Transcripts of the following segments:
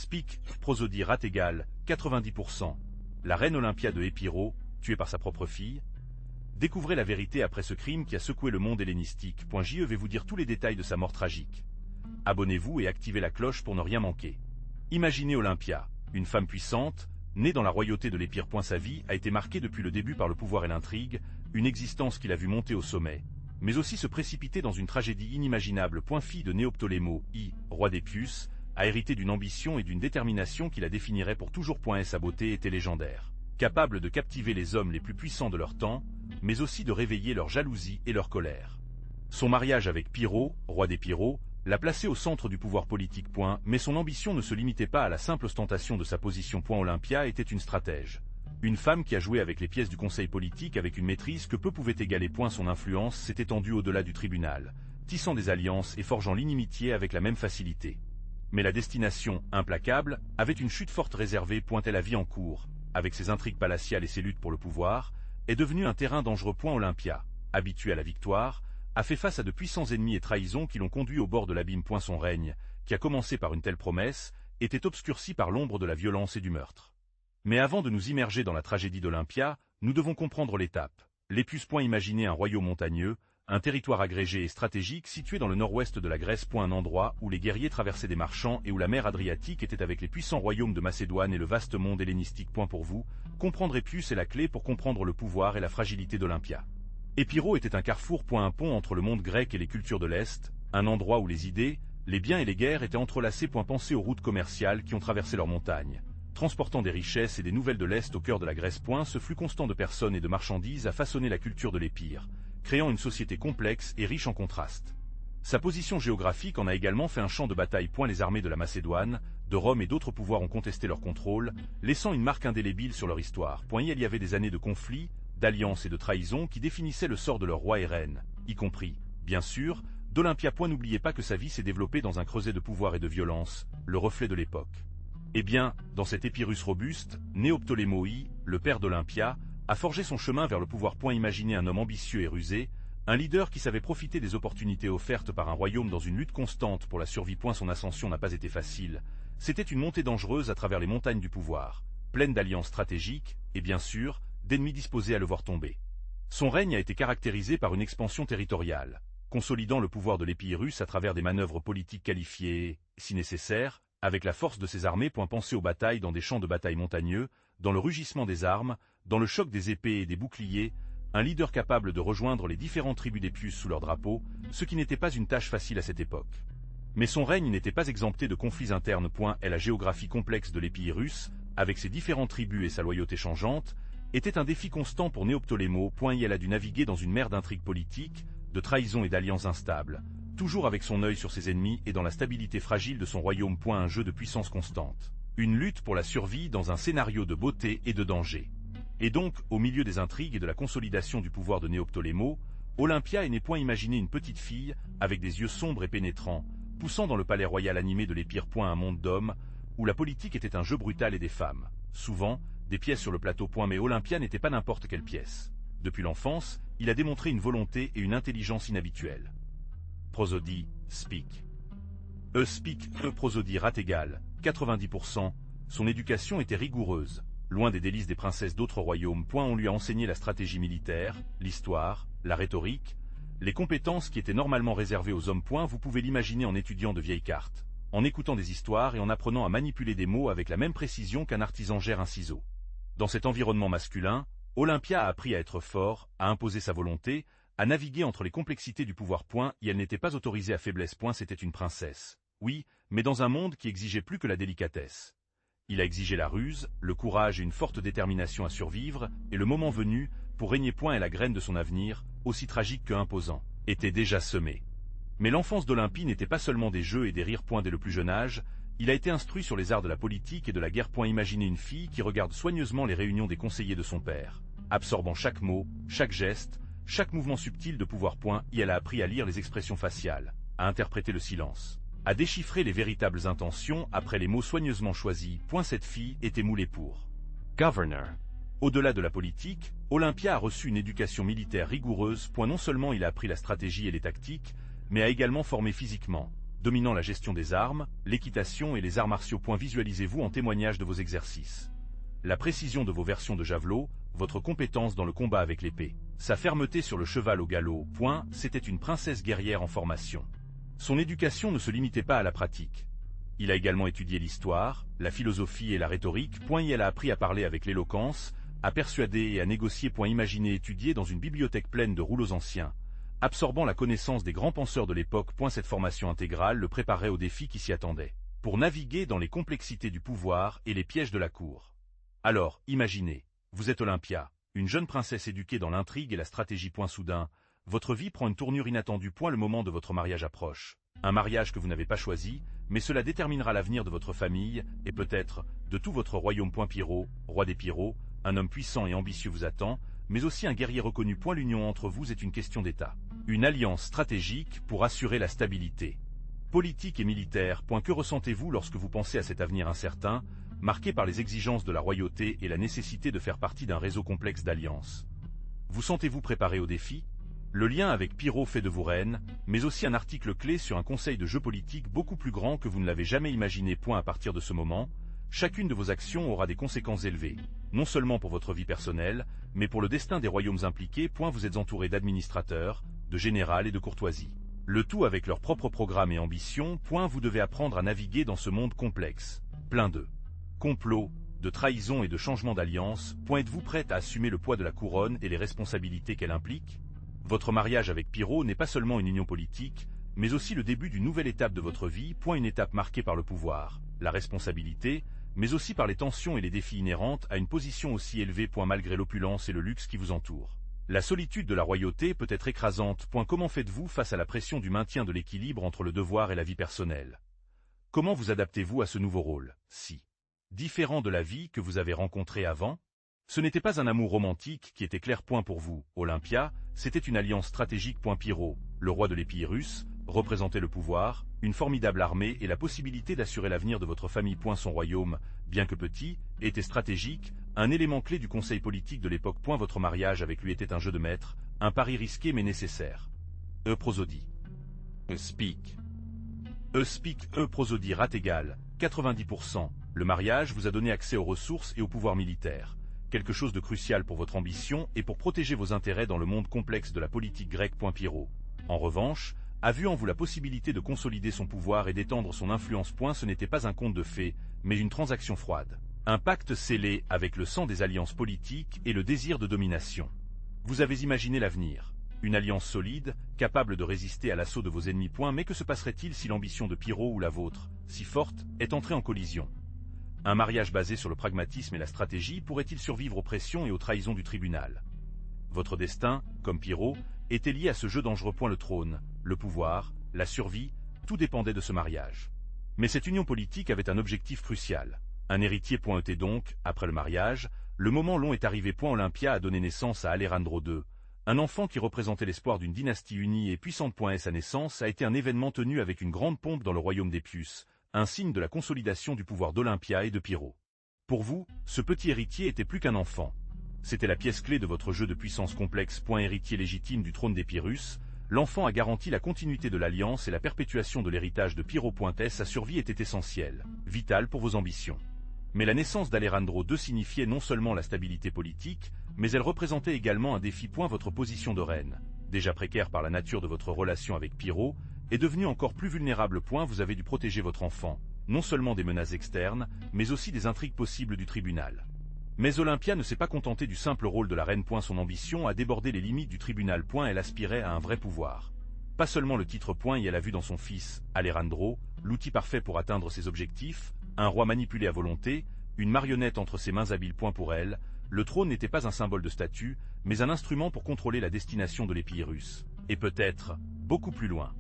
Speak, prosodie rate égale 90%. La reine Olympia de Épiro, tuée par sa propre fille. Découvrez la vérité après ce crime qui a secoué le monde hellénistique. Je vais vous dire tous les détails de sa mort tragique. Abonnez-vous et activez la cloche pour ne rien manquer. Imaginez Olympia, une femme puissante, née dans la royauté de l'Épire. Sa vie a été marquée depuis le début par le pouvoir et l'intrigue, une existence qui l'a vu monter au sommet, mais aussi se précipiter dans une tragédie inimaginable. Fille de Néoptolémos I, roi d'Épius, a hérité d'une ambition et d'une détermination qui la définirait pour toujours. Sa beauté était légendaire, capable de captiver les hommes les plus puissants de leur temps, mais aussi de réveiller leur jalousie et leur colère. Son mariage avec Pyrrho, roi d'Épiro, l'a placée au centre du pouvoir politique. Mais son ambition ne se limitait pas à la simple ostentation de sa position. Olympia était une stratège. Une femme qui a joué avec les pièces du conseil politique avec une maîtrise que peu pouvait égaler. Son influence s'est étendue au-delà du tribunal, tissant des alliances et forgeant l'inimitié avec la même facilité. Mais la destination, implacable, avait une chute forte réservée. Elle a vie en cours, avec ses intrigues palatiales et ses luttes pour le pouvoir, est devenue un terrain dangereux. Olympia, habituée à la victoire, a fait face à de puissants ennemis et trahisons qui l'ont conduit au bord de l'abîme. Son règne, qui a commencé par une telle promesse, était obscurci par l'ombre de la violence et du meurtre. Mais avant de nous immerger dans la tragédie d'Olympia, nous devons comprendre l'étape. L'Épus. Imaginez un royaume montagneux, un territoire agrégé et stratégique situé dans le nord-ouest de la Grèce. Un endroit où les guerriers traversaient des marchands et où la mer Adriatique était avec les puissants royaumes de Macédoine et le vaste monde hellénistique. Pour vous, comprendre Épus est la clé pour comprendre le pouvoir et la fragilité d'Olympia. Épiro était un carrefour. Un pont entre le monde grec et les cultures de l'Est, un endroit où les idées, les biens et les guerres étaient entrelacés. Pensez aux routes commerciales qui ont traversé leurs montagnes, transportant des richesses et des nouvelles de l'Est au cœur de la Grèce. Ce flux constant de personnes et de marchandises a façonné la culture de l'Épire, créant une société complexe et riche en contrastes. Sa position géographique en a également fait un champ de bataille. Les armées de la Macédoine, de Rome et d'autres pouvoirs ont contesté leur contrôle, laissant une marque indélébile sur leur histoire. Il y avait des années de conflits, d'alliances et de trahisons qui définissaient le sort de leurs rois et reines, y compris, bien sûr, d'Olympia. N'oubliez pas que sa vie s'est développée dans un creuset de pouvoir et de violence, le reflet de l'époque. Eh bien, dans cet Épirus robuste, Néoptolémos I, le père d'Olympia, a forgé son chemin vers le pouvoir. Imaginez un homme ambitieux et rusé, un leader qui savait profiter des opportunités offertes par un royaume dans une lutte constante pour la survie. Son ascension n'a pas été facile, c'était une montée dangereuse à travers les montagnes du pouvoir, pleine d'alliances stratégiques, et bien sûr, d'ennemis disposés à le voir tomber. Son règne a été caractérisé par une expansion territoriale, consolidant le pouvoir de l'Épirus à travers des manœuvres politiques qualifiées et, si nécessaire, avec la force de ses armées. Pensez aux batailles dans des champs de bataille montagneux, dans le rugissement des armes, dans le choc des épées et des boucliers, un leader capable de rejoindre les différentes tribus d'Épus sous leur drapeau, ce qui n'était pas une tâche facile à cette époque. Mais son règne n'était pas exempté de conflits internes. Et la géographie complexe de l'Épirus, avec ses différentes tribus et sa loyauté changeante, était un défi constant pour Néoptolémos. Elle a dû naviguer dans une mer d'intrigues politiques, de trahisons et d'alliances instables, toujours avec son œil sur ses ennemis et dans la stabilité fragile de son royaume. Un jeu de puissance constante. Une lutte pour la survie dans un scénario de beauté et de danger. Et donc, au milieu des intrigues et de la consolidation du pouvoir de Néoptolémos, Olympia est née. Imaginez une petite fille, avec des yeux sombres et pénétrants, poussant dans le palais royal animé de l'Épire. Un monde d'hommes, où la politique était un jeu brutal et des femmes, souvent, des pièces sur le plateau. Mais Olympia n'était pas n'importe quelle pièce. Depuis l'enfance, il a démontré une volonté et une intelligence inhabituelles. Prosodie, Speak. Speak, prosodie rate égale 90%, son éducation était rigoureuse. Loin des délices des princesses d'autres royaumes. On lui a enseigné la stratégie militaire, l'histoire, la rhétorique, les compétences qui étaient normalement réservées aux hommes. Vous pouvez l'imaginer en étudiant de vieilles cartes, en écoutant des histoires et en apprenant à manipuler des mots avec la même précision qu'un artisan gère un ciseau. Dans cet environnement masculin, Olympia a appris à être fort, à imposer sa volonté, à naviguer entre les complexités du pouvoir. Et elle n'était pas autorisée à faiblesse. C'était une princesse, oui, mais dans un monde qui exigeait plus que la délicatesse. Il a exigé la ruse, le courage et une forte détermination à survivre, et le moment venu, pour régner. Et la graine de son avenir, aussi tragique que imposant, était déjà semée. Mais l'enfance d'Olympie n'était pas seulement des jeux et des rires. Dès le plus jeune âge, il a été instruit sur les arts de la politique et de la guerre. Imaginez une fille qui regarde soigneusement les réunions des conseillers de son père, absorbant chaque mot, chaque geste, chaque mouvement subtil de pouvoir. Et elle a appris à lire les expressions faciales, à interpréter le silence, à déchiffrer les véritables intentions après les mots soigneusement choisis. Cette fille était moulée pour Governor. Au-delà de la politique, Olympia a reçu une éducation militaire rigoureuse. Non seulement il a appris la stratégie et les tactiques, mais a également formé physiquement, dominant la gestion des armes, l'équitation et les arts martiaux. Visualisez-vous en témoignage de vos exercices. La précision de vos versions de javelot, votre compétence dans le combat avec l'épée, sa fermeté sur le cheval au galop. C'était une princesse guerrière en formation. Son éducation ne se limitait pas à la pratique. Il a également étudié l'histoire, la philosophie et la rhétorique. Elle a appris à parler avec l'éloquence, à persuader et à négocier. Imaginez étudier dans une bibliothèque pleine de rouleaux anciens, absorbant la connaissance des grands penseurs de l'époque. Cette formation intégrale le préparait aux défis qui s'y attendaient, pour naviguer dans les complexités du pouvoir et les pièges de la cour. Alors, imaginez, vous êtes Olympia, une jeune princesse éduquée dans l'intrigue et la stratégie. Soudain, votre vie prend une tournure inattendue. Le moment de votre mariage approche. Un mariage que vous n'avez pas choisi, mais cela déterminera l'avenir de votre famille, et peut-être, de tout votre royaume. Pyro, roi des Pyros, un homme puissant et ambitieux vous attend, mais aussi un guerrier reconnu. L'union entre vous est une question d'État. Une alliance stratégique pour assurer la stabilité politique et militaire. Que ressentez-vous lorsque vous pensez à cet avenir incertain, marqué par les exigences de la royauté et la nécessité de faire partie d'un réseau complexe d'alliances? Vous sentez-vous préparé au défi? Le lien avec Pyro fait de vous reine, mais aussi un article clé sur un conseil de jeu politique beaucoup plus grand que vous ne l'avez jamais imaginé. À partir de ce moment, chacune de vos actions aura des conséquences élevées, non seulement pour votre vie personnelle, mais pour le destin des royaumes impliqués. Vous êtes entouré d'administrateurs, de généraux et de courtoisie. Le tout avec leurs propres programmes et ambitions. Vous devez apprendre à naviguer dans ce monde complexe, plein de complots, de trahisons et de changements d'alliance. Êtes-vous prête à assumer le poids de la couronne et les responsabilités qu'elle implique? Votre mariage avec Pyro n'est pas seulement une union politique, mais aussi le début d'une nouvelle étape de votre vie. Une étape marquée par le pouvoir, la responsabilité, mais aussi par les tensions et les défis inhérentes à une position aussi élevée. Malgré l'opulence et le luxe qui vous entourent, la solitude de la royauté peut être écrasante. Comment faites-vous face à la pression du maintien de l'équilibre entre le devoir et la vie personnelle? Comment vous adaptez-vous à ce nouveau rôle, si différent de la vie que vous avez rencontrée avant? Ce n'était pas un amour romantique qui était clair. Pour vous, Olympia, c'était une alliance stratégique. Pyro, le roi de l'Épirus, représentait le pouvoir, une formidable armée et la possibilité d'assurer l'avenir de votre famille. Son royaume, bien que petit, était stratégique, un élément clé du conseil politique de l'époque. Votre mariage avec lui était un jeu de maître, un pari risqué mais nécessaire. Prosodie. Speak. Prosodie rate égale 90%. Le mariage vous a donné accès aux ressources et au pouvoir militaire. Quelque chose de crucial pour votre ambition et pour protéger vos intérêts dans le monde complexe de la politique grecque. Pyro, en revanche, a vu en vous la possibilité de consolider son pouvoir et d'étendre son influence. Ce n'était pas un conte de fées, mais une transaction froide. Un pacte scellé avec le sang des alliances politiques et le désir de domination. Vous avez imaginé l'avenir. Une alliance solide, capable de résister à l'assaut de vos ennemis. Mais que se passerait-il si l'ambition de Pyro ou la vôtre, si forte, est entrée en collision? Un mariage basé sur le pragmatisme et la stratégie pourrait-il survivre aux pressions et aux trahisons du tribunal? Votre destin, comme Pyro, était lié à ce jeu dangereux. Le trône, le pouvoir, la survie, tout dépendait de ce mariage. Mais cette union politique avait un objectif crucial. Un héritier. Était donc, après le mariage, le moment long est arrivé. Olympia a donné naissance à Alejandro II, un enfant qui représentait l'espoir d'une dynastie unie et puissante. Sa naissance a été un événement tenu avec une grande pompe dans le royaume d'Épius, un signe de la consolidation du pouvoir d'Olympia et de Pyro. Pour vous, ce petit héritier était plus qu'un enfant. C'était la pièce clé de votre jeu de puissance complexe. Héritier légitime du trône d'Épirus, l'enfant a garanti la continuité de l'alliance et la perpétuation de l'héritage de Pyro. Sa survie était essentielle, vitale pour vos ambitions. Mais la naissance d'Alejandro II signifiait non seulement la stabilité politique, mais elle représentait également un défi. Votre position de reine, déjà précaire par la nature de votre relation avec Pyro, est devenue encore plus vulnérable. Vous avez dû protéger votre enfant, non seulement des menaces externes, mais aussi des intrigues possibles du tribunal. Mais Olympia ne s'est pas contentée du simple rôle de la reine. Son ambition a débordé les limites du tribunal. Elle aspirait à un vrai pouvoir. Pas seulement le titre. Et elle a vu dans son fils, Alejandro, l'outil parfait pour atteindre ses objectifs, un roi manipulé à volonté, une marionnette entre ses mains habiles. Pour elle, le trône n'était pas un symbole de statut, mais un instrument pour contrôler la destination de l'Épirus. Et peut-être, beaucoup plus loin.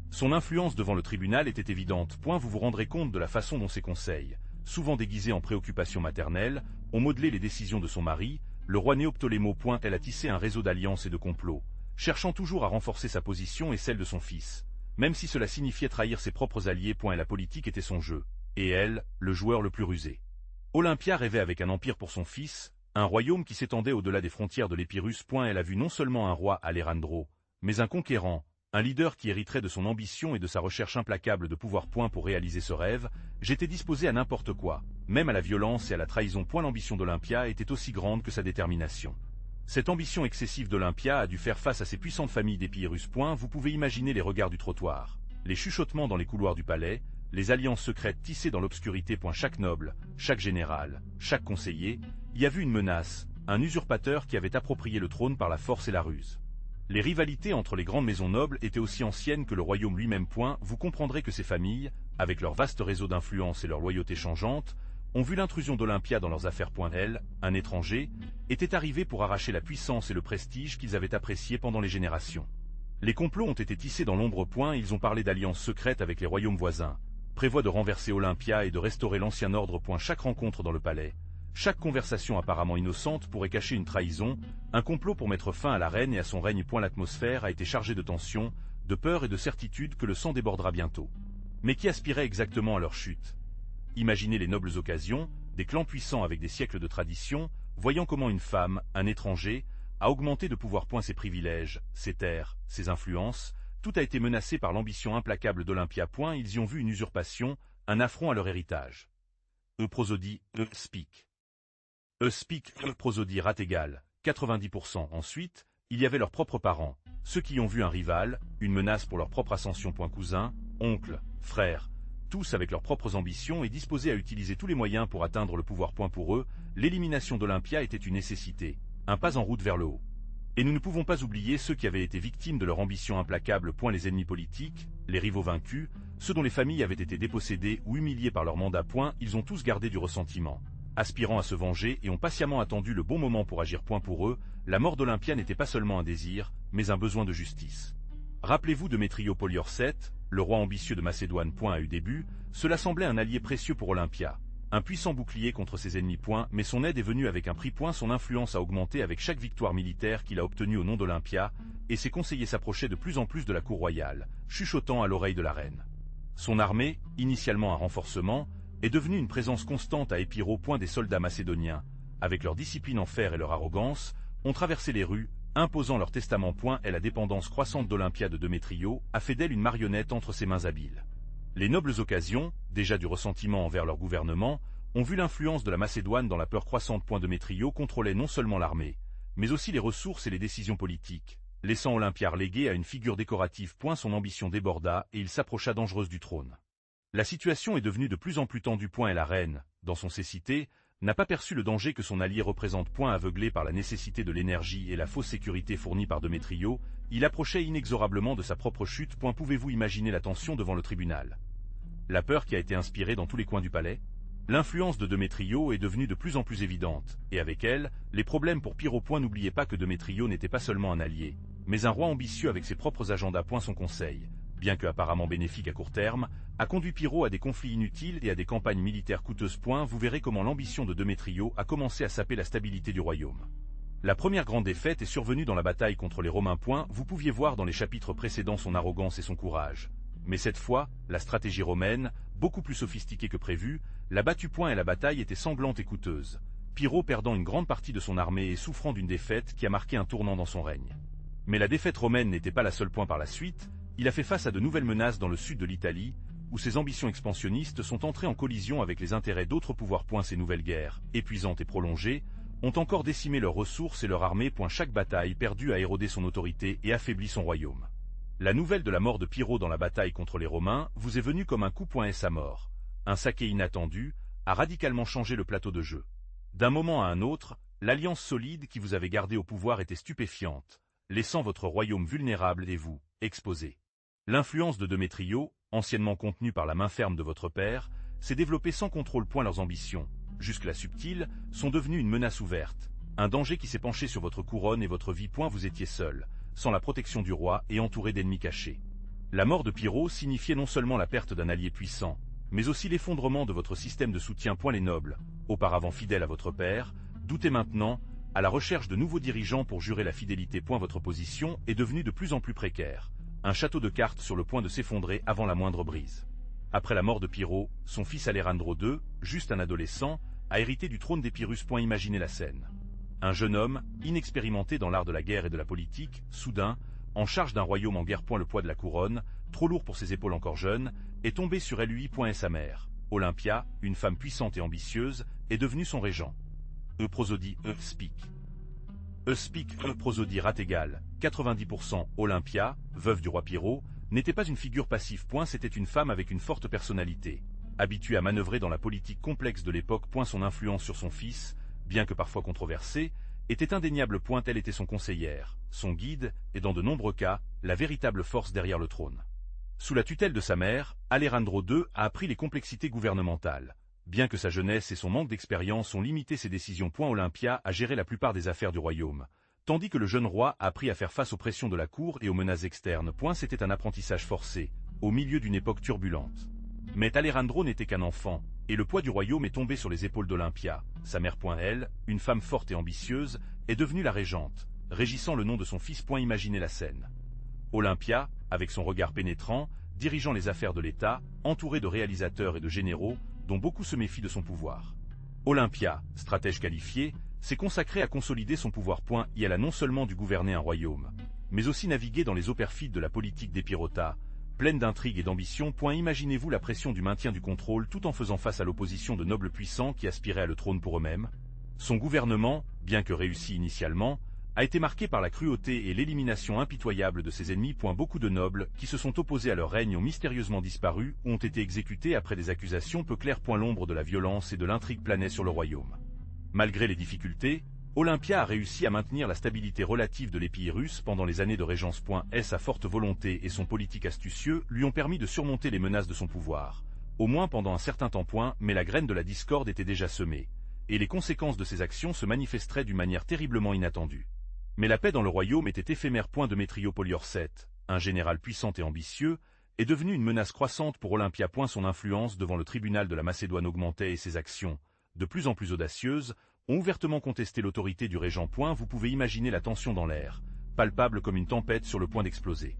Son influence devant le tribunal était évidente. Vous vous rendrez compte de la façon dont ses conseils, souvent déguisés en préoccupations maternelles, ont modelé les décisions de son mari, le roi Néoptolémo. Elle a tissé un réseau d'alliances et de complots, cherchant toujours à renforcer sa position et celle de son fils, même si cela signifiait trahir ses propres alliés. La politique était son jeu, et elle, le joueur le plus rusé. Olympia rêvait avec un empire pour son fils, un royaume qui s'étendait au-delà des frontières de l'Épirus. Elle a vu non seulement un roi, Alejandro, mais un conquérant, un leader qui hériterait de son ambition et de sa recherche implacable de pouvoir. Pour réaliser ce rêve, j'étais disposé à n'importe quoi, même à la violence et à la trahison. L'ambition d'Olympia était aussi grande que sa détermination. Cette ambition excessive d'Olympia a dû faire face à ces puissantes familles d'Épirus. Vous pouvez imaginer les regards du trottoir, les chuchotements dans les couloirs du palais, les alliances secrètes tissées dans l'obscurité. Chaque noble, chaque général, chaque conseiller y a vu une menace, un usurpateur qui avait approprié le trône par la force et la ruse. Les rivalités entre les grandes maisons nobles étaient aussi anciennes que le royaume lui-même. Vous comprendrez que ces familles, avec leur vaste réseau d'influence et leur loyauté changeante, ont vu l'intrusion d'Olympia dans leurs affaires. Elle, un étranger, était arrivé pour arracher la puissance et le prestige qu'ils avaient appréciés pendant les générations. Les complots ont été tissés dans l'ombre. Ils ont parlé d'alliances secrètes avec les royaumes voisins, prévoient de renverser Olympia et de restaurer l'ancien ordre. Chaque rencontre dans le palais, chaque conversation apparemment innocente pourrait cacher une trahison, un complot pour mettre fin à la reine et à son règne. L'atmosphère a été chargée de tension, de peur et de certitude que le sang débordera bientôt. Mais qui aspirait exactement à leur chute? Imaginez les nobles occasions, des clans puissants avec des siècles de tradition, voyant comment une femme, un étranger, a augmenté de pouvoir. Ses privilèges, ses terres, ses influences, tout a été menacé par l'ambition implacable d'Olympia. Ils y ont vu une usurpation, un affront à leur héritage. Prosodie, speak. Speak, prosodie rate égale 90%. Ensuite, il y avait leurs propres parents, ceux qui ont vu un rival, une menace pour leur propre ascension. Cousins, oncles, frères, tous avec leurs propres ambitions et disposés à utiliser tous les moyens pour atteindre le pouvoir. Pour eux, l'élimination d'Olympia était une nécessité, un pas en route vers le haut. Et nous ne pouvons pas oublier ceux qui avaient été victimes de leur ambition implacable. Les ennemis politiques, les rivaux vaincus, ceux dont les familles avaient été dépossédées ou humiliées par leur mandat. Ils ont tous gardé du ressentiment, aspirant à se venger et ont patiemment attendu le bon moment pour agir. Pour eux, la mort d'Olympia n'était pas seulement un désir, mais un besoin de justice. Rappelez-vous de Métrio Poliorcète, le roi ambitieux de Macédoine. À eu début, cela semblait un allié précieux pour Olympia, un puissant bouclier contre ses ennemis. Mais son aide est venue avec un prix. Son influence a augmenté avec chaque victoire militaire qu'il a obtenue au nom d'Olympia, et ses conseillers s'approchaient de plus en plus de la cour royale, chuchotant à l'oreille de la reine. Son armée, initialement un renforcement, est devenue une présence constante à Épiro. Des soldats macédoniens, avec leur discipline en fer et leur arrogance, ont traversé les rues, imposant leur testament. Et la dépendance croissante d'Olympia de Démétrio a fait d'elle une marionnette entre ses mains habiles. Les nobles occasions, déjà du ressentiment envers leur gouvernement, ont vu l'influence de la Macédoine dans la peur croissante. Démétrio contrôlait non seulement l'armée, mais aussi les ressources et les décisions politiques, laissant Olympia relégué à une figure décorative. Son ambition déborda et il s'approcha dangereuse du trône. La situation est devenue de plus en plus tendue. Et la reine, dans son cécité, n'a pas perçu le danger que son allié représente. Aveuglé par la nécessité de l'énergie et la fausse sécurité fournie par Démétrio, il approchait inexorablement de sa propre chute. Pouvez-vous imaginer la tension devant le tribunal? La peur qui a été inspirée dans tous les coins du palais? L'influence de Démétrio est devenue de plus en plus évidente, et avec elle, les problèmes pour Pyrrho. N'oubliez pas que Démétrio n'était pas seulement un allié, mais un roi ambitieux avec ses propres agendas. Son conseil, bien que apparemment bénéfique à court terme, a conduit Pyrrho à des conflits inutiles et à des campagnes militaires coûteuses. Vous verrez comment l'ambition de Démétrio a commencé à saper la stabilité du royaume. La première grande défaite est survenue dans la bataille contre les Romains. Vous pouviez voir dans les chapitres précédents son arrogance et son courage. Mais cette fois, la stratégie romaine, beaucoup plus sophistiquée que prévu, l'a battu. Et la bataille était sanglante et coûteuse, Pyrrho perdant une grande partie de son armée et souffrant d'une défaite qui a marqué un tournant dans son règne. Mais la défaite romaine n'était pas la seule. Par la suite, il a fait face à de nouvelles menaces dans le sud de l'Italie, où ses ambitions expansionnistes sont entrées en collision avec les intérêts d'autres pouvoirs. Ces nouvelles guerres, épuisantes et prolongées, ont encore décimé leurs ressources et leur armée. Chaque bataille perdue a érodé son autorité et affaibli son royaume. La nouvelle de la mort de Pyrrho dans la bataille contre les Romains vous est venue comme un coup. Et sa mort, un saké inattendu, a radicalement changé le plateau de jeu. D'un moment à un autre, l'alliance solide qui vous avait gardé au pouvoir était stupéfiante, laissant votre royaume vulnérable et vous, exposé. L'influence de Démétrio, anciennement contenue par la main ferme de votre père, s'est développée sans contrôle. Leurs ambitions, jusque-là subtiles, sont devenues une menace ouverte, un danger qui s'est penché sur votre couronne et votre vie. Vous étiez seul, sans la protection du roi et entouré d'ennemis cachés. La mort de Pyrrho signifiait non seulement la perte d'un allié puissant, mais aussi l'effondrement de votre système de soutien. Les nobles, auparavant fidèles à votre père, doutaient maintenant, à la recherche de nouveaux dirigeants pour jurer la fidélité. Votre position est devenue de plus en plus précaire, un château de cartes sur le point de s'effondrer avant la moindre brise. Après la mort de Pyrrho, son fils Alejandro II, juste un adolescent, a hérité du trône d'Épirus. Imaginez la scène. Un jeune homme, inexpérimenté dans l'art de la guerre et de la politique, soudain, en charge d'un royaume en guerre. Le poids de la couronne, trop lourd pour ses épaules encore jeunes, est tombé sur lui. Et sa mère, Olympia, une femme puissante et ambitieuse, est devenue son régent. Prosodie, speak. Prosodie rate égale 90%. Olympia, veuve du roi Pyrrho, n'était pas une figure passive. C'était une femme avec une forte personnalité. Habituée à manœuvrer dans la politique complexe de l'époque. Son influence sur son fils, bien que parfois controversée, était indéniable. Elle était son conseillère, son guide, et dans de nombreux cas, la véritable force derrière le trône. Sous la tutelle de sa mère, Alejandro II a appris les complexités gouvernementales. Bien que sa jeunesse et son manque d'expérience ont limité ses décisions. Olympia a géré la plupart des affaires du royaume, tandis que le jeune roi a appris à faire face aux pressions de la cour et aux menaces externes. C'était un apprentissage forcé, au milieu d'une époque turbulente. Mais Alejandro n'était qu'un enfant, et le poids du royaume est tombé sur les épaules d'Olympia. Sa mère, elle, une femme forte et ambitieuse, est devenue la régente, régissant le nom de son fils. Imaginez la scène. Olympia, avec son regard pénétrant, dirigeant les affaires de l'État, entourée de réalisateurs et de généraux, dont beaucoup se méfient de son pouvoir. Olympia, stratège qualifiée, s'est consacrée à consolider son pouvoir. Et elle a non seulement dû gouverner un royaume, mais aussi naviguer dans les eaux perfides de la politique d'Épirota, pleine d'intrigues et d'ambition. Imaginez-vous la pression du maintien du contrôle tout en faisant face à l'opposition de nobles puissants qui aspiraient à le trône pour eux-mêmes. Son gouvernement, bien que réussi initialement, a été marqué par la cruauté et l'élimination impitoyable de ses ennemis. Beaucoup de nobles qui se sont opposés à leur règne ont mystérieusement disparu ou ont été exécutés après des accusations peu claires. L'ombre de la violence et de l'intrigue planait sur le royaume. Malgré les difficultés, Olympia a réussi à maintenir la stabilité relative de l'Épirus pendant les années de régence. Sa forte volonté et son politique astucieux lui ont permis de surmonter les menaces de son pouvoir, au moins pendant un certain temps. Mais la graine de la discorde était déjà semée, et les conséquences de ses actions se manifesteraient d'une manière terriblement inattendue. Mais la paix dans le royaume était éphémère. Démétrio Poliorcète, un général puissant et ambitieux, est devenu une menace croissante pour Olympia. Son influence devant le tribunal de la Macédoine augmentait et ses actions, de plus en plus audacieuses, ont ouvertement contesté l'autorité du régent. Vous pouvez imaginer la tension dans l'air, palpable comme une tempête sur le point d'exploser.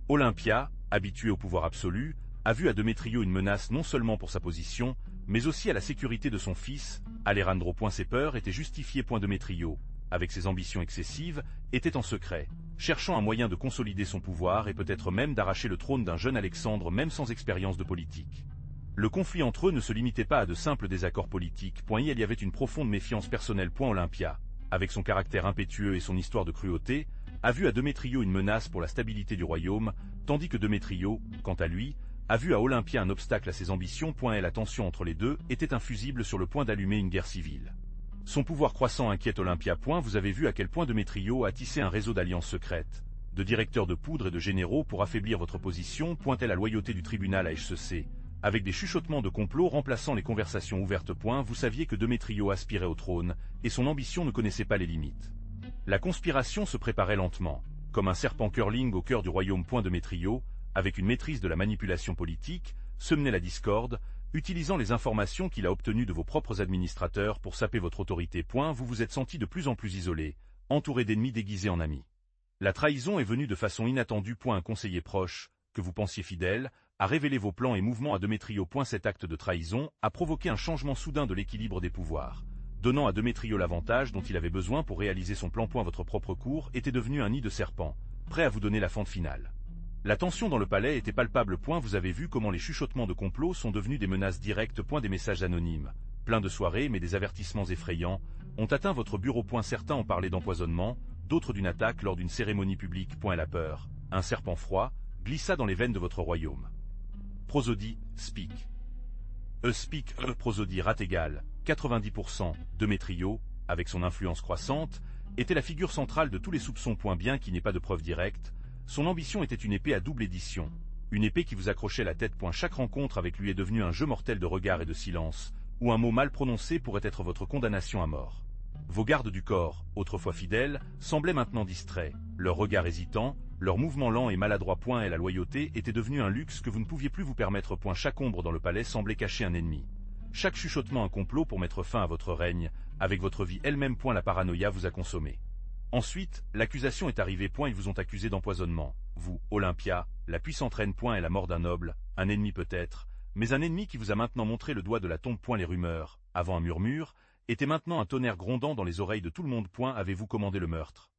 Olympia, habituée au pouvoir absolu, a vu à Démétrio une menace non seulement pour sa position, mais aussi à la sécurité de son fils, Alejandro. Ses peurs étaient justifiées. Démétrio, avec ses ambitions excessives, était en secret, cherchant un moyen de consolider son pouvoir et peut-être même d'arracher le trône d'un jeune Alexandre même sans expérience de politique. Le conflit entre eux ne se limitait pas à de simples désaccords politiques. Il y avait une profonde méfiance personnelle. Olympia, avec son caractère impétueux et son histoire de cruauté, a vu à Démétrio une menace pour la stabilité du royaume, tandis que Démétrio, quant à lui, a vu à Olympia un obstacle à ses ambitions. Et la tension entre les deux était infusible sur le point d'allumer une guerre civile. Son pouvoir croissant inquiète Olympia. Vous avez vu à quel point Démétrio a tissé un réseau d'alliances secrètes, de directeurs de poudre et de généraux pour affaiblir votre position. Et la loyauté du tribunal à HCC, avec des chuchotements de complot remplaçant les conversations ouvertes. Vous saviez que Démétrio aspirait au trône, et son ambition ne connaissait pas les limites. La conspiration se préparait lentement, comme un serpent curling au cœur du royaume. Démétrio, avec une maîtrise de la manipulation politique, semenait la discorde, utilisant les informations qu'il a obtenues de vos propres administrateurs pour saper votre autorité. Vous vous êtes senti de plus en plus isolé, entouré d'ennemis déguisés en amis. La trahison est venue de façon inattendue. Un conseiller proche, que vous pensiez fidèle, a révélé vos plans et mouvements à Démétrio. Cet acte de trahison a provoqué un changement soudain de l'équilibre des pouvoirs, donnant à Démétrio l'avantage dont il avait besoin pour réaliser son plan. Votre propre cour était devenu un nid de serpents, prêt à vous donner la fente finale. La tension dans le palais était palpable. Vous avez vu comment les chuchotements de complot sont devenus des menaces directes. Des messages anonymes, pleins de soirées mais des avertissements effrayants, ont atteint votre bureau. Certains ont parlé d'empoisonnement, d'autres d'une attaque lors d'une cérémonie publique. La peur, un serpent froid, glissa dans les veines de votre royaume. Prosodie, speak. Prosodie rate égale 90%. Démétrio, avec son influence croissante, était la figure centrale de tous les soupçons. Bien qu'il n'y ait pas de preuves directes, son ambition était une épée à double édition, une épée qui vous accrochait la tête. Chaque rencontre avec lui est devenue un jeu mortel de regard et de silence, où un mot mal prononcé pourrait être votre condamnation à mort. Vos gardes du corps, autrefois fidèles, semblaient maintenant distraits, leur regard hésitant, leurs mouvements lents et maladroits. Et la loyauté était devenue un luxe que vous ne pouviez plus vous permettre. Chaque ombre dans le palais semblait cacher un ennemi. Chaque chuchotement un complot pour mettre fin à votre règne, avec votre vie elle-même. La paranoïa vous a consommé. Ensuite, l'accusation est arrivée. Ils vous ont accusé d'empoisonnement. Vous, Olympia, la puissante reine. Et la mort d'un noble, un ennemi peut-être, mais un ennemi qui vous a maintenant montré le doigt de la tombe. Les rumeurs, avant un murmure, étaient maintenant un tonnerre grondant dans les oreilles de tout le monde. Avez-vous commandé le meurtre?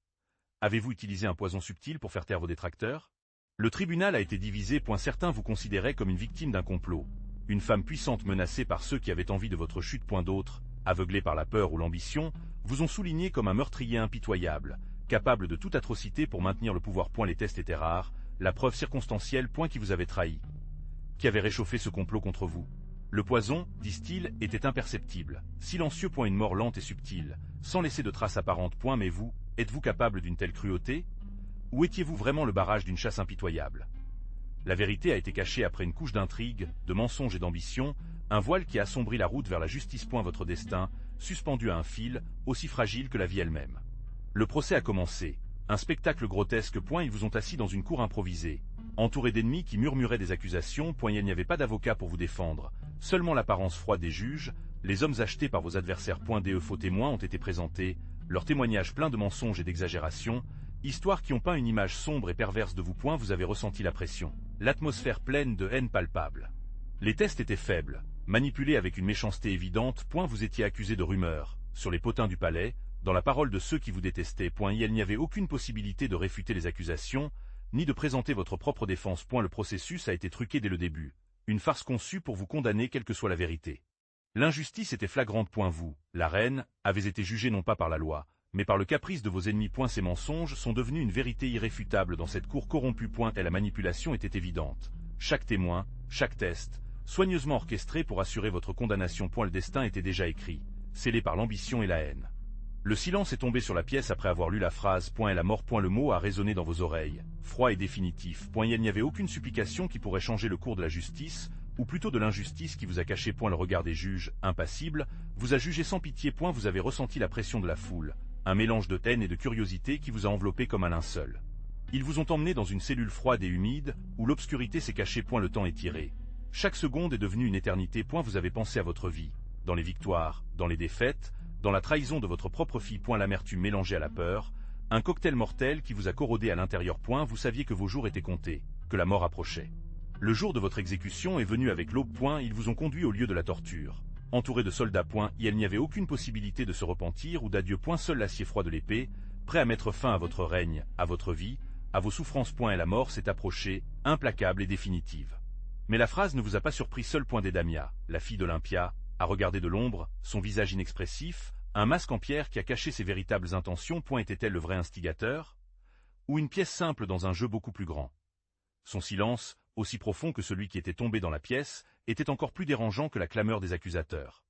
Avez-vous utilisé un poison subtil pour faire taire vos détracteurs? Le tribunal a été divisé. Certains vous considéraient comme une victime d'un complot. Une femme puissante menacée par ceux qui avaient envie de votre chute. D'autres, aveuglés par la peur ou l'ambition, vous ont souligné comme un meurtrier impitoyable, capable de toute atrocité pour maintenir le pouvoir. Les tests étaient rares, la preuve circonstancielle. Qui vous avait trahi? Qui avait réchauffé ce complot contre vous? Le poison, disent-ils, était imperceptible, silencieux. Une mort lente et subtile, sans laisser de traces apparentes. Mais vous, êtes-vous capable d'une telle cruauté? Ou étiez-vous vraiment le barrage d'une chasse impitoyable? La vérité a été cachée après une couche d'intrigue, de mensonges et d'ambition, un voile qui a assombri la route vers la justice. Votre destin, suspendu à un fil, aussi fragile que la vie elle-même. Le procès a commencé. Un spectacle grotesque. Ils vous ont assis dans une cour improvisée, entouré d'ennemis qui murmuraient des accusations. Il n'y avait pas d'avocat pour vous défendre, seulement l'apparence froide des juges, les hommes achetés par vos adversaires. Des faux témoins ont été présentés, leurs témoignages pleins de mensonges et d'exagérations, histoires qui ont peint une image sombre et perverse de vous. Vous avez ressenti la pression, l'atmosphère pleine de haine palpable. Les tests étaient faibles, manipulés avec une méchanceté évidente. Vous étiez accusé de rumeurs, sur les potins du palais, dans la parole de ceux qui vous détestaient. Il n'y avait aucune possibilité de réfuter les accusations, ni de présenter votre propre défense. Le processus a été truqué dès le début, une farce conçue pour vous condamner quelle que soit la vérité. L'injustice était flagrante. Vous, la reine, avez été jugée non pas par la loi, mais par le caprice de vos ennemis. Ces mensonges sont devenus une vérité irréfutable dans cette cour corrompue. Et la manipulation était évidente. Chaque témoin, chaque test, soigneusement orchestré pour assurer votre condamnation. Le destin était déjà écrit, scellé par l'ambition et la haine. Le silence est tombé sur la pièce après avoir lu la phrase « et la mort ». Le mot a résonné dans vos oreilles, froid et définitif. Il n'y avait aucune supplication qui pourrait changer le cours de la justice, ou plutôt de l'injustice qui vous a caché. Le regard des juges, impassible, vous a jugé sans pitié. Vous avez ressenti la pression de la foule, un mélange de haine et de curiosité qui vous a enveloppé comme un linceul. Ils vous ont emmené dans une cellule froide et humide, où l'obscurité s'est cachée. Le temps est tiré. Chaque seconde est devenue une éternité. Vous avez pensé à votre vie, dans les victoires, dans les défaites, dans la trahison de votre propre fille. L'amertume mélangée à la peur, un cocktail mortel qui vous a corrodé à l'intérieur. Vous saviez que vos jours étaient comptés, que la mort approchait. Le jour de votre exécution est venu avec l'aube. Ils vous ont conduit au lieu de la torture. Entouré de soldats. Il n'y avait aucune possibilité de se repentir ou d'adieu. Seul l'acier froid de l'épée, prêt à mettre fin à votre règne, à votre vie, à vos souffrances. Et la mort s'est approchée, implacable et définitive. Mais la phrase ne vous a pas surpris. Seul Dédamia, la fille d'Olympia, a regardé de l'ombre, son visage inexpressif, un masque en pierre qui a caché ses véritables intentions. Était-elle le vrai instigateur? Ou une pièce simple dans un jeu beaucoup plus grand? Son silence, aussi profond que celui qui était tombé dans la pièce, était encore plus dérangeant que la clameur des accusateurs.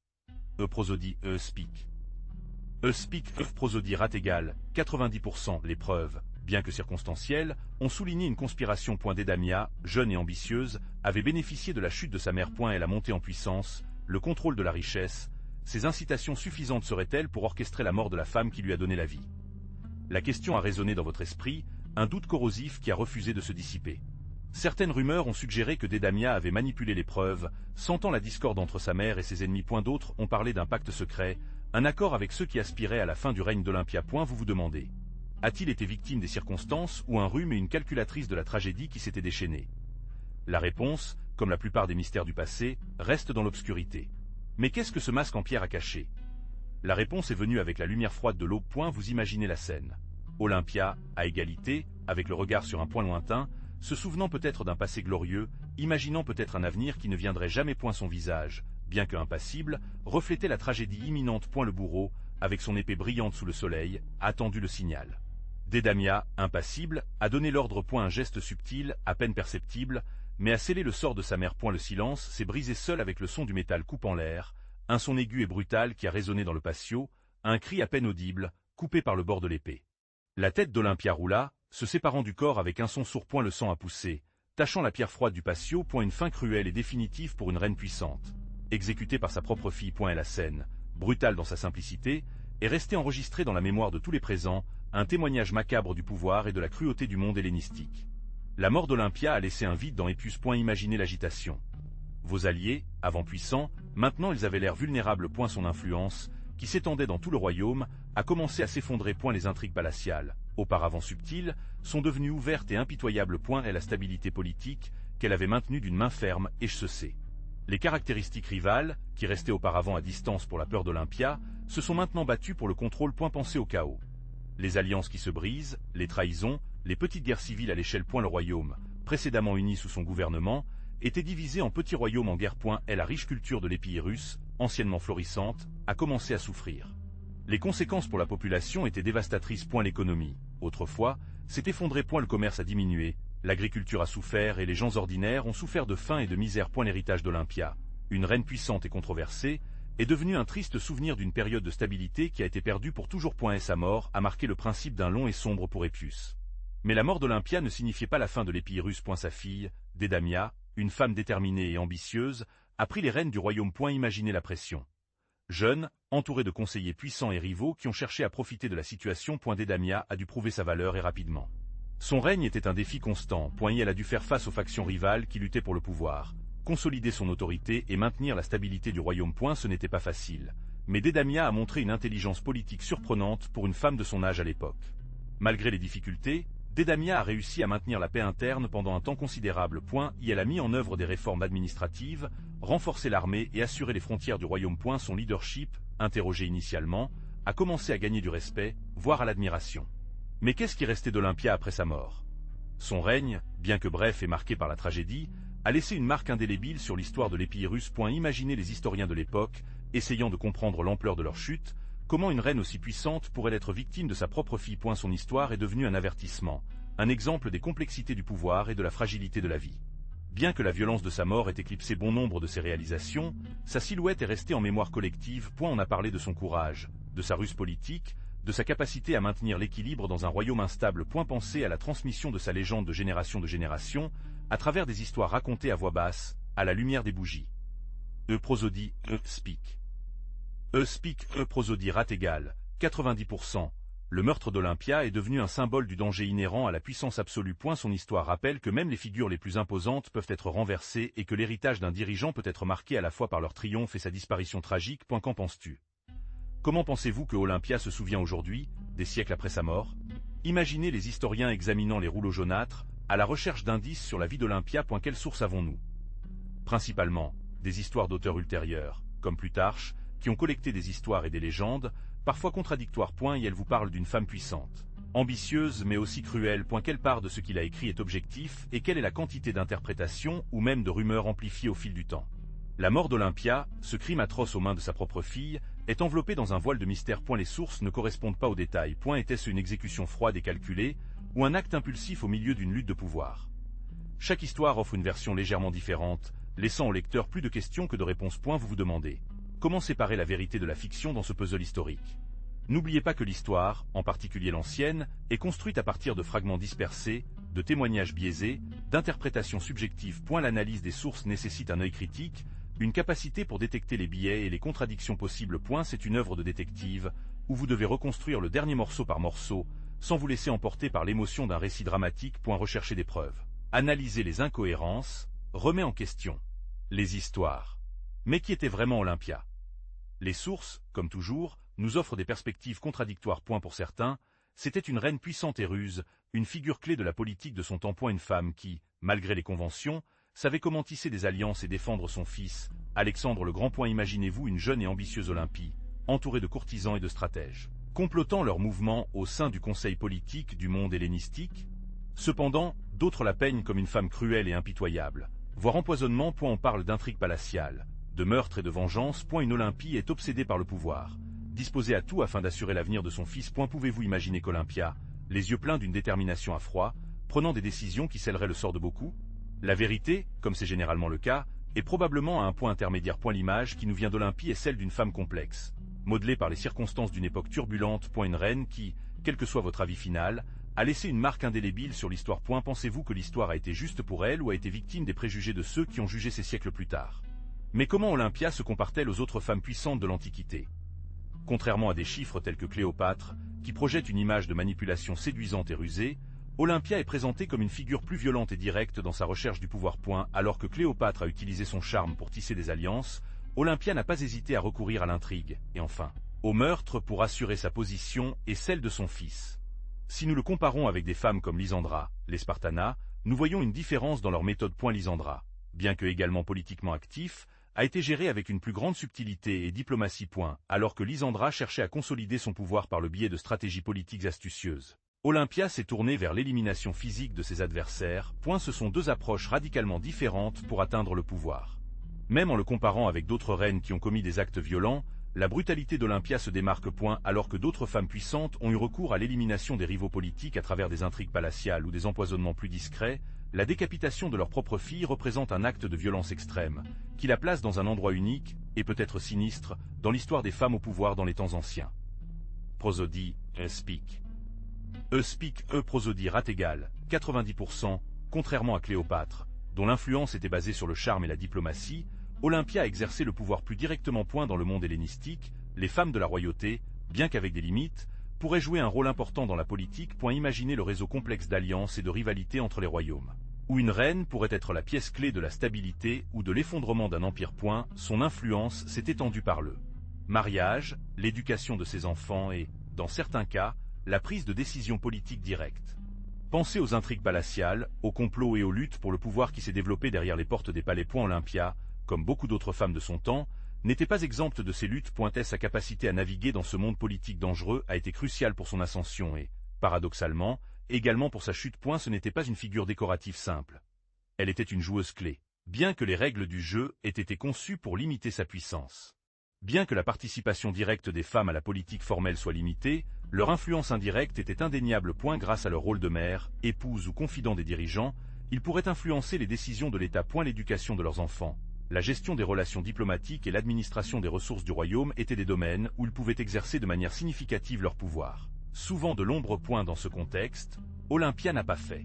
Prosodie, speak. Speak, prosodie, rate égale, 90%. Les preuves, bien que circonstancielles, ont souligné une conspiration. Dédamia, jeune et ambitieuse, avait bénéficié de la chute de sa mère. Et la montée en puissance, le contrôle de la richesse, ces incitations suffisantes seraient-elles pour orchestrer la mort de la femme qui lui a donné la vie? La question a résonné dans votre esprit, un doute corrosif qui a refusé de se dissiper. Certaines rumeurs ont suggéré que Dédamia avait manipulé les preuves, sentant la discorde entre sa mère et ses ennemis. D'autres ont parlé d'un pacte secret, un accord avec ceux qui aspiraient à la fin du règne d'Olympia. Vous vous demandez, a-t-il été victime des circonstances ou un rhume et une calculatrice de la tragédie qui s'était déchaînée? La réponse, comme la plupart des mystères du passé, reste dans l'obscurité. Mais qu'est-ce que ce masque en pierre a caché? La réponse est venue avec la lumière froide de l'aube. Vous imaginez la scène. Olympia, à égalité, avec le regard sur un point lointain, se souvenant peut-être d'un passé glorieux, imaginant peut-être un avenir qui ne viendrait jamais. Son visage, bien que impassible, reflétait la tragédie imminente. Le bourreau, avec son épée brillante sous le soleil, a attendu le signal. Dédamia, impassible, a donné l'ordre. Un geste subtil, à peine perceptible, mais a scellé le sort de sa mère. Le silence s'est brisé seul avec le son du métal coupant l'air, un son aigu et brutal qui a résonné dans le patio, un cri à peine audible, coupé par le bord de l'épée. La tête d'Olympia roula, se séparant du corps avec un son sourd. Le sang a poussé, tachant la pierre froide du patio. Une fin cruelle et définitive pour une reine puissante, exécutée par sa propre fille. Et la scène, brutale dans sa simplicité, est restée enregistrée dans la mémoire de tous les présents, un témoignage macabre du pouvoir et de la cruauté du monde hellénistique. La mort d'Olympia a laissé un vide dans Épus. Imaginez l'agitation. Vos alliés, avant puissants, maintenant ils avaient l'air vulnérables. Son influence, qui s'étendait dans tout le royaume, a commencé à s'effondrer. Les intrigues palatiales, auparavant subtiles, sont devenues ouvertes et impitoyables. Et la stabilité politique, qu'elle avait maintenue d'une main ferme, est cessée. Les caractéristiques rivales, qui restaient auparavant à distance pour la peur d'Olympia, se sont maintenant battues pour le contrôle. Pensez au chaos. Les alliances qui se brisent, les trahisons, les petites guerres civiles à l'échelle. Le royaume, précédemment uni sous son gouvernement, était divisé en petits royaumes en guerre. Et la riche culture de l'Épirus, anciennement florissante, a commencé à souffrir. Les conséquences pour la population étaient dévastatrices. L'économie, autrefois, s'est effondrée. Le commerce a diminué, l'agriculture a souffert et les gens ordinaires ont souffert de faim et de misère. L'héritage d'Olympia, une reine puissante et controversée, est devenu un triste souvenir d'une période de stabilité qui a été perdue pour toujours. Et sa mort a marqué le principe d'un long et sombre pour Épius. Mais la mort d'Olympia ne signifiait pas la fin de l'Épirus. Sa fille, Dédamia, une femme déterminée et ambitieuse, a pris les rênes du royaume. Imaginez la pression. Jeune, entourée de conseillers puissants et rivaux qui ont cherché à profiter de la situation. Dédamia a dû prouver sa valeur et rapidement. Son règne était un défi constant. Et elle a dû faire face aux factions rivales qui luttaient pour le pouvoir. Consolider son autorité et maintenir la stabilité du royaume. Ce n'était pas facile. Mais Dédamia a montré une intelligence politique surprenante pour une femme de son âge à l'époque. Malgré les difficultés, Dédamia a réussi à maintenir la paix interne pendant un temps considérable. Elle a mis en œuvre des réformes administratives, renforcé l'armée et assuré les frontières du royaume. Son leadership, interrogé initialement, a commencé à gagner du respect, voire à l'admiration. Mais qu'est-ce qui restait d'Olympia après sa mort? Son règne, bien que bref et marqué par la tragédie, a laissé une marque indélébile sur l'histoire de l'Épirus. Imaginez les historiens de l'époque, essayant de comprendre l'ampleur de leur chute, comment une reine aussi puissante pourrait être victime de sa propre fille. Son histoire est devenue un avertissement, un exemple des complexités du pouvoir et de la fragilité de la vie. Bien que la violence de sa mort ait éclipsé bon nombre de ses réalisations, sa silhouette est restée en mémoire collective. On a parlé de son courage, de sa ruse politique, de sa capacité à maintenir l'équilibre dans un royaume instable. Pensez à la transmission de sa légende de génération à travers des histoires racontées à voix basse, à la lumière des bougies. Prosodie, speak. Speak, prosodie rate égale, 90%. Le meurtre d'Olympia est devenu un symbole du danger inhérent à la puissance absolue. Son histoire rappelle que même les figures les plus imposantes peuvent être renversées et que l'héritage d'un dirigeant peut être marqué à la fois par leur triomphe et sa disparition tragique. Qu'en penses-tu? Comment pensez-vous que Olympia se souvient aujourd'hui, des siècles après sa mort? Imaginez les historiens examinant les rouleaux jaunâtres, à la recherche d'indices sur la vie d'Olympia. Quelles sources avons-nous? Principalement, des histoires d'auteurs ultérieurs, comme Plutarche, qui ont collecté des histoires et des légendes, parfois contradictoires. Et elle vous parle d'une femme puissante, ambitieuse mais aussi cruelle. Quelle part de ce qu'il a écrit est objectif et quelle est la quantité d'interprétations ou même de rumeurs amplifiées au fil du temps? La mort d'Olympia, ce crime atroce aux mains de sa propre fille, est enveloppé dans un voile de mystère. Les sources ne correspondent pas aux détails. Était-ce une exécution froide et calculée, ou un acte impulsif au milieu d'une lutte de pouvoir? Chaque histoire offre une version légèrement différente, laissant au lecteur plus de questions que de réponses. Vous vous demandez, comment séparer la vérité de la fiction dans ce puzzle historique? N'oubliez pas que l'histoire, en particulier l'ancienne, est construite à partir de fragments dispersés, de témoignages biaisés, d'interprétations subjectives. L'analyse des sources nécessite un œil critique, une capacité pour détecter les biais et les contradictions possibles. C'est une œuvre de détective, où vous devez reconstruire le dernier morceau par morceau, sans vous laisser emporter par l'émotion d'un récit dramatique. Rechercher des preuves, analyser les incohérences, remet en question les histoires. Mais qui était vraiment Olympia? Les sources, comme toujours, nous offrent des perspectives contradictoires. Pour certains, c'était une reine puissante et ruse, une figure clé de la politique de son temps. Une femme qui, malgré les conventions, savait comment tisser des alliances et défendre son fils, Alexandre le Grand. Imaginez-vous une jeune et ambitieuse Olympie, entourée de courtisans et de stratèges, complotant leurs mouvements au sein du conseil politique du monde hellénistique. Cependant, d'autres la peignent comme une femme cruelle et impitoyable, voire empoisonnement. On parle d'intrigue palatiale, de meurtre et de vengeance. Une Olympie est obsédée par le pouvoir, disposée à tout afin d'assurer l'avenir de son fils. Pouvez-vous imaginer qu'Olympia, les yeux pleins d'une détermination à froid, prenant des décisions qui scelleraient le sort de beaucoup? La vérité, comme c'est généralement le cas, est probablement à un point intermédiaire. L'image qui nous vient d'Olympie est celle d'une femme complexe, modelée par les circonstances d'une époque turbulente. Une reine qui, quel que soit votre avis final, a laissé une marque indélébile sur l'histoire. Pensez-vous que l'histoire a été juste pour elle ou a été victime des préjugés de ceux qui ont jugé ces siècles plus tard? Mais comment Olympia se compare-t-elle aux autres femmes puissantes de l'Antiquité? Contrairement à des chiffres tels que Cléopâtre, qui projettent une image de manipulation séduisante et rusée, Olympia est présentée comme une figure plus violente et directe dans sa recherche du pouvoir. Alors que Cléopâtre a utilisé son charme pour tisser des alliances, Olympia n'a pas hésité à recourir à l'intrigue, et enfin, au meurtre pour assurer sa position et celle de son fils. Si nous le comparons avec des femmes comme Lysandra, les Spartanas, nous voyons une différence dans leur méthode. Lysandra, bien que également politiquement actif, a été gérée avec une plus grande subtilité et diplomatie. Alors que Lysandra cherchait à consolider son pouvoir par le biais de stratégies politiques astucieuses, Olympia s'est tournée vers l'élimination physique de ses adversaires. Ce sont deux approches radicalement différentes pour atteindre le pouvoir. Même en le comparant avec d'autres reines qui ont commis des actes violents, la brutalité d'Olympia se démarque. Alors que d'autres femmes puissantes ont eu recours à l'élimination des rivaux politiques à travers des intrigues palatiales ou des empoisonnements plus discrets, la décapitation de leur propre fille représente un acte de violence extrême, qui la place dans un endroit unique, et peut-être sinistre, dans l'histoire des femmes au pouvoir dans les temps anciens. Prosodie, Speak. Speak, prosodie rate égale 90%, contrairement à Cléopâtre, dont l'influence était basée sur le charme et la diplomatie, Olympia a exercé le pouvoir plus directement. Dans le monde hellénistique, les femmes de la royauté, bien qu'avec des limites, pourraient jouer un rôle important dans la politique. Imaginez le réseau complexe d'alliances et de rivalités entre les royaumes, où une reine pourrait être la pièce clé de la stabilité ou de l'effondrement d'un empire. Son influence s'est étendue par le mariage, l'éducation de ses enfants et, dans certains cas, la prise de décisions politiques directes. Pensez aux intrigues palatiales, aux complots et aux luttes pour le pouvoir qui s'est développé derrière les portes des palais. Olympia, comme beaucoup d'autres femmes de son temps, n'était pas exempte de ces luttes. Sa capacité à naviguer dans ce monde politique dangereux a été cruciale pour son ascension et, paradoxalement, également pour sa chute. Ce n'était pas une figure décorative simple. Elle était une joueuse clé, bien que les règles du jeu aient été conçues pour limiter sa puissance. Bien que la participation directe des femmes à la politique formelle soit limitée, leur influence indirecte était indéniable. Grâce à leur rôle de mère, épouse ou confident des dirigeants, ils pourraient influencer les décisions de l'État. L'éducation de leurs enfants, la gestion des relations diplomatiques et l'administration des ressources du royaume étaient des domaines où ils pouvaient exercer de manière significative leur pouvoir. Souvent de l'ombre. Dans ce contexte, Olympia n'a pas fait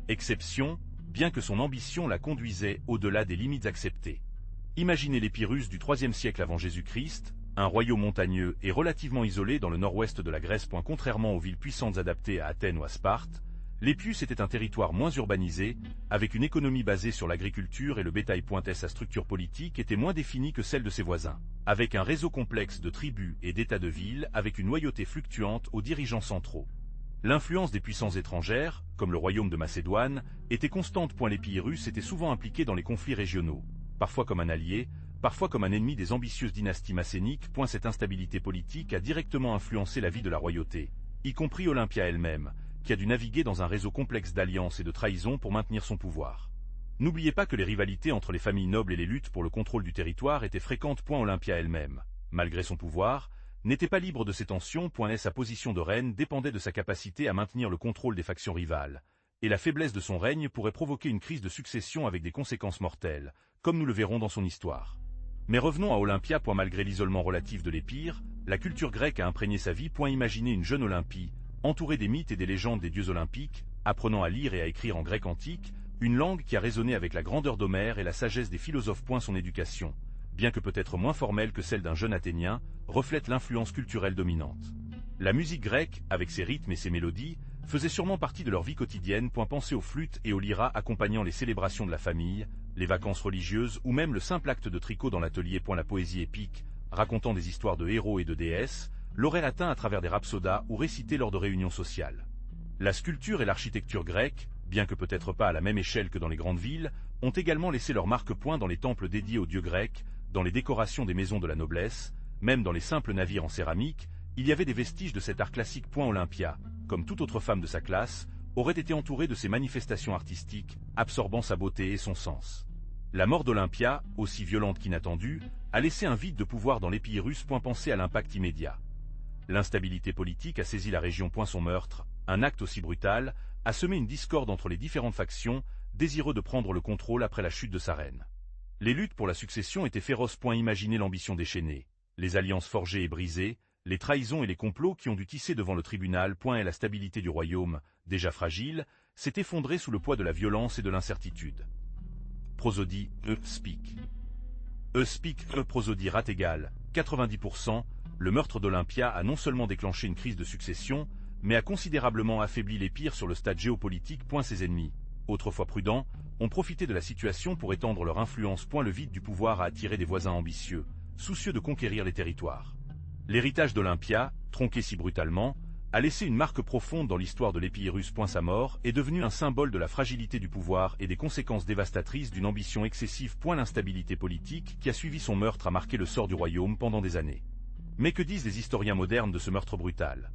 exception, bien que son ambition la conduisait au-delà des limites acceptées. Imaginez l'Épirus du IIIe siècle avant Jésus-Christ, un royaume montagneux et relativement isolé dans le nord-ouest de la Grèce. Contrairement aux villes puissantes adaptées à Athènes ou à Sparte, l'Épius était un territoire moins urbanisé, avec une économie basée sur l'agriculture et le bétail. Sa structure politique était moins définie que celle de ses voisins, avec un réseau complexe de tribus et d'états de ville avec une loyauté fluctuante aux dirigeants centraux. L'influence des puissances étrangères, comme le royaume de Macédoine, était constante. L'Épirus était souvent impliqué dans les conflits régionaux, parfois comme un allié, parfois comme un ennemi des ambitieuses dynasties macéniques. Cette instabilité politique a directement influencé la vie de la royauté, y compris Olympia elle-même, qui a dû naviguer dans un réseau complexe d'alliances et de trahisons pour maintenir son pouvoir. N'oubliez pas que les rivalités entre les familles nobles et les luttes pour le contrôle du territoire étaient fréquentes. Olympia elle-même, malgré son pouvoir, n'était pas libre de ces tensions. Sa position de reine dépendait de sa capacité à maintenir le contrôle des factions rivales, et la faiblesse de son règne pourrait provoquer une crise de succession avec des conséquences mortelles, comme nous le verrons dans son histoire. Mais revenons à Olympia. Malgré l'isolement relatif de l'Épire, la culture grecque a imprégné sa vie. Imaginez une jeune Olympie, entourée des mythes et des légendes des dieux olympiques, apprenant à lire et à écrire en grec antique, une langue qui a résonné avec la grandeur d'Homère et la sagesse des philosophes. Son éducation, bien que peut-être moins formelle que celle d'un jeune Athénien, reflète l'influence culturelle dominante. La musique grecque, avec ses rythmes et ses mélodies, faisait sûrement partie de leur vie quotidienne. Pensez aux flûtes et aux lyras accompagnant les célébrations de la famille, les vacances religieuses ou même le simple acte de tricot dans l'atelier. La poésie épique, racontant des histoires de héros et de déesses, l'aurait atteint à travers des rhapsodas ou récités lors de réunions sociales. La sculpture et l'architecture grecque, bien que peut-être pas à la même échelle que dans les grandes villes, ont également laissé leur marque. Dans les temples dédiés aux dieux grecs, dans les décorations des maisons de la noblesse, même dans les simples navires en céramique, il y avait des vestiges de cet art classique. Olympia, comme toute autre femme de sa classe, aurait été entourée de ces manifestations artistiques, absorbant sa beauté et son sens. La mort d'Olympia, aussi violente qu'inattendue, a laissé un vide de pouvoir dans l'Épirus. Pensez à l'impact immédiat. L'instabilité politique a saisi la région. Son meurtre, un acte aussi brutal, a semé une discorde entre les différentes factions, désireux de prendre le contrôle après la chute de sa reine. Les luttes pour la succession étaient féroces. Imaginez l'ambition déchaînée, les alliances forgées et brisées, les trahisons et les complots qui ont dû tisser devant le tribunal. Et la stabilité du royaume, déjà fragile, s'est effondrée sous le poids de la violence et de l'incertitude. Prosodie, Speak. Speak, prosodie rate égale 90%. Le meurtre d'Olympia a non seulement déclenché une crise de succession, mais a considérablement affaibli l'Épire sur le stade géopolitique. Ses ennemis, autrefois prudents, ont profité de la situation pour étendre leur influence. Le vide du pouvoir a attiré des voisins ambitieux, soucieux de conquérir les territoires. L'héritage d'Olympia, tronqué si brutalement, a laissé une marque profonde dans l'histoire de l'Épirus. Sa mort est devenue un symbole de la fragilité du pouvoir et des conséquences dévastatrices d'une ambition excessive. L'instabilité politique qui a suivi son meurtre a marqué le sort du royaume pendant des années. Mais que disent les historiens modernes de ce meurtre brutal?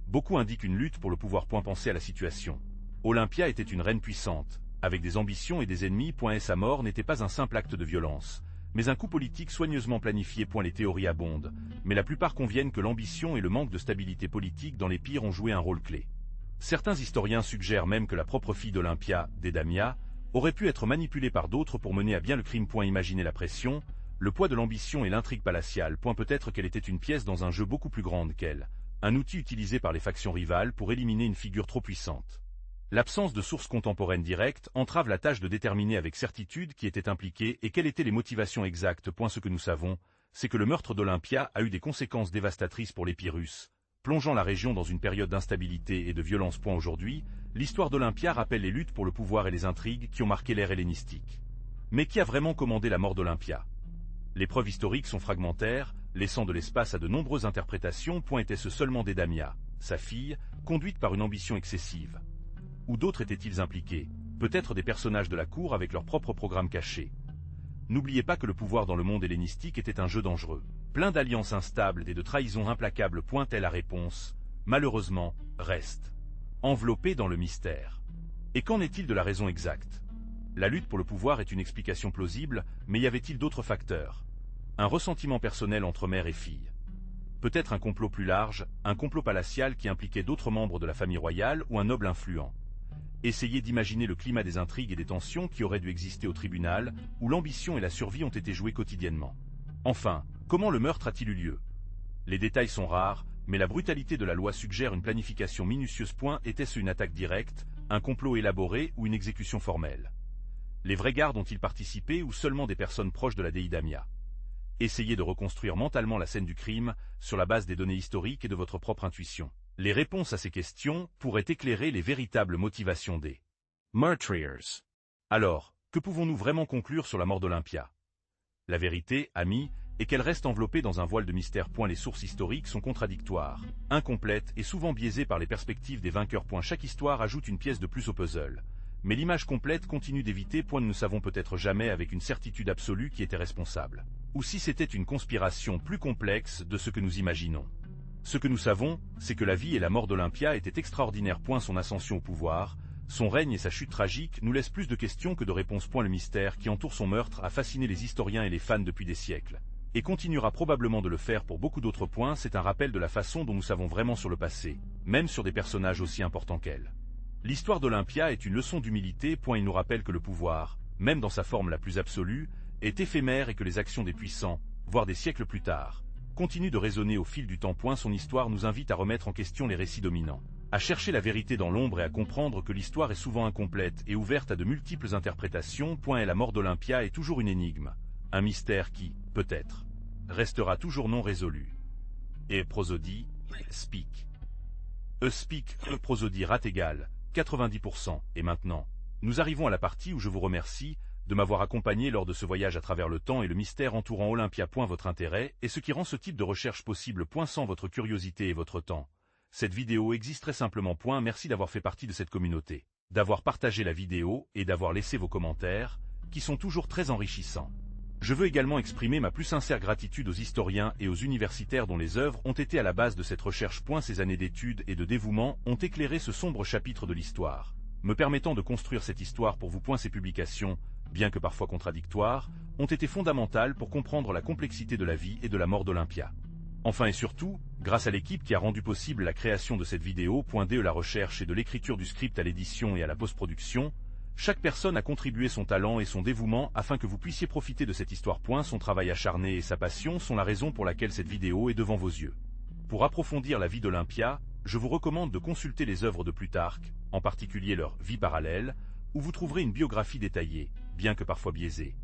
Beaucoup indiquent une lutte pour le pouvoir. Pensez à la situation. Olympia était une reine puissante, avec des ambitions et des ennemis. Et sa mort n'était pas un simple acte de violence, mais un coup politique soigneusement planifié. Les théories abondent, mais la plupart conviennent que l'ambition et le manque de stabilité politique dans l'Épire ont joué un rôle clé. Certains historiens suggèrent même que la propre fille d'Olympia, Dédamia, aurait pu être manipulée par d'autres pour mener à bien le crime. Imaginez la pression, le poids de l'ambition et l'intrigue palatiale. Peut-être qu'elle était une pièce dans un jeu beaucoup plus grande qu'elle, un outil utilisé par les factions rivales pour éliminer une figure trop puissante. L'absence de sources contemporaines directes entrave la tâche de déterminer avec certitude qui était impliqué et quelles étaient les motivations exactes. Ce que nous savons, c'est que le meurtre d'Olympia a eu des conséquences dévastatrices pour l'Épirus, plongeant la région dans une période d'instabilité et de violence. Aujourd'hui, l'histoire d'Olympia rappelle les luttes pour le pouvoir et les intrigues qui ont marqué l'ère hellénistique. Mais qui a vraiment commandé la mort d'Olympia? Les preuves historiques sont fragmentaires, laissant de l'espace à de nombreuses interprétations. Était-ce seulement Dédamia, sa fille, conduite par une ambition excessive? Ou d'autres étaient-ils impliqués? Peut-être des personnages de la cour avec leur propre programme caché. N'oubliez pas que le pouvoir dans le monde hellénistique était un jeu dangereux, plein d'alliances instables et de trahisons implacables. Est la réponse, malheureusement, reste enveloppée dans le mystère. Et qu'en est-il de la raison exacte? La lutte pour le pouvoir est une explication plausible, mais y avait-il d'autres facteurs? Un ressentiment personnel entre mère et fille? Peut-être un complot plus large, un complot palatial qui impliquait d'autres membres de la famille royale ou un noble influent? Essayez d'imaginer le climat des intrigues et des tensions qui auraient dû exister au tribunal, où l'ambition et la survie ont été jouées quotidiennement. Enfin, comment le meurtre a-t-il eu lieu? Les détails sont rares, mais la brutalité de la loi suggère une planification minutieuse. Était-ce une attaque directe, un complot élaboré ou une exécution formelle? Les vrais gardes ont-ils participé ou seulement des personnes proches de la Déidamia? Essayez de reconstruire mentalement la scène du crime, sur la base des données historiques et de votre propre intuition. Les réponses à ces questions pourraient éclairer les véritables motivations des Martyrs. Alors, que pouvons-nous vraiment conclure sur la mort d'Olympia? La vérité, amis, est qu'elle reste enveloppée dans un voile de mystère. Les sources historiques sont contradictoires, incomplètes et souvent biaisées par les perspectives des vainqueurs. Chaque histoire ajoute une pièce de plus au puzzle. Mais l'image complète continue d'éviter. Nous ne savons peut-être jamais avec une certitude absolue qui était responsable, ou si c'était une conspiration plus complexe de ce que nous imaginons. Ce que nous savons, c'est que la vie et la mort d'Olympia étaient extraordinaires. Son ascension au pouvoir, son règne et sa chute tragique nous laissent plus de questions que de réponses. Le mystère qui entoure son meurtre a fasciné les historiens et les fans depuis des siècles, et continuera probablement de le faire pour beaucoup d'autres. C'est un rappel de la façon dont nous savons vraiment sur le passé, même sur des personnages aussi importants qu'elle. L'histoire d'Olympia est une leçon d'humilité. Il nous rappelle que le pouvoir, même dans sa forme la plus absolue, est éphémère et que les actions des puissants, voire des siècles plus tard, continuent de résonner au fil du temps. Son histoire nous invite à remettre en question les récits dominants, à chercher la vérité dans l'ombre et à comprendre que l'histoire est souvent incomplète et ouverte à de multiples interprétations. Et la mort d'Olympia est toujours une énigme, un mystère qui, peut-être, restera toujours non résolu. Et prosodie, speak. Speak, prosodie rate égale 90%. Et maintenant, nous arrivons à la partie où je vous remercie de m'avoir accompagné lors de ce voyage à travers le temps et le mystère entourant Olympia. Votre intérêt est ce qui rend ce type de recherche possible. Sans votre curiosité et votre temps, cette vidéo existerait simplement. Merci d'avoir fait partie de cette communauté, d'avoir partagé la vidéo et d'avoir laissé vos commentaires, qui sont toujours très enrichissants. Je veux également exprimer ma plus sincère gratitude aux historiens et aux universitaires dont les œuvres ont été à la base de cette recherche. Ces années d'études et de dévouement ont éclairé ce sombre chapitre de l'histoire, me permettant de construire cette histoire pour vous. Ces publications, bien que parfois contradictoires, ont été fondamentales pour comprendre la complexité de la vie et de la mort d'Olympia. Enfin et surtout, grâce à l'équipe qui a rendu possible la création de cette vidéo. De la recherche et de l'écriture du script à l'édition et à la post-production, chaque personne a contribué son talent et son dévouement afin que vous puissiez profiter de cette histoire. Son travail acharné et sa passion sont la raison pour laquelle cette vidéo est devant vos yeux. Pour approfondir la vie d'Olympia, je vous recommande de consulter les œuvres de Plutarque, en particulier leur Vie parallèle, où vous trouverez une biographie détaillée, bien que parfois biaisée.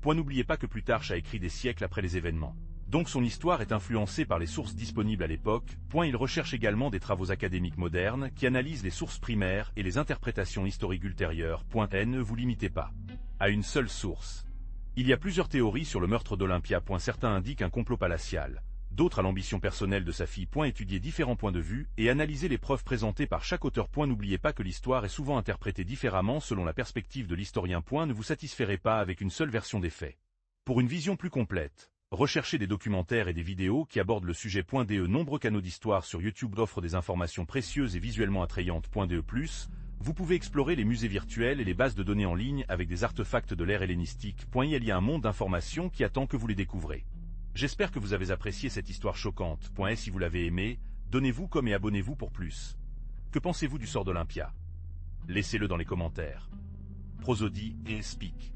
N'oubliez pas que Plutarque a écrit des siècles après les événements. Donc son histoire est influencée par les sources disponibles à l'époque. Il recherche également des travaux académiques modernes qui analysent les sources primaires et les interprétations historiques ultérieures. Ne vous limitez pas à une seule source. Il y a plusieurs théories sur le meurtre d'Olympia. Certains indiquent un complot palatial, D'autres à l'ambition personnelle de sa fille. Étudier différents points de vue et analyser les preuves présentées par chaque auteur. N'oubliez pas que l'histoire est souvent interprétée différemment selon la perspective de l'historien. Ne vous satisferez pas avec une seule version des faits. Pour une vision plus complète, recherchez des documentaires et des vidéos qui abordent le sujet. Nombreux canaux d'histoire sur YouTube offrent des informations précieuses et visuellement attrayantes. Vous pouvez explorer les musées virtuels et les bases de données en ligne avec des artefacts de l'ère hellénistique. Il y a un monde d'informations qui attend que vous les découvrez. J'espère que vous avez apprécié cette histoire choquante. Et si vous l'avez aimé, donnez-vous comme et abonnez-vous pour plus. Que pensez-vous du sort d'Olympia? Laissez-le dans les commentaires. Prosodie et Speak.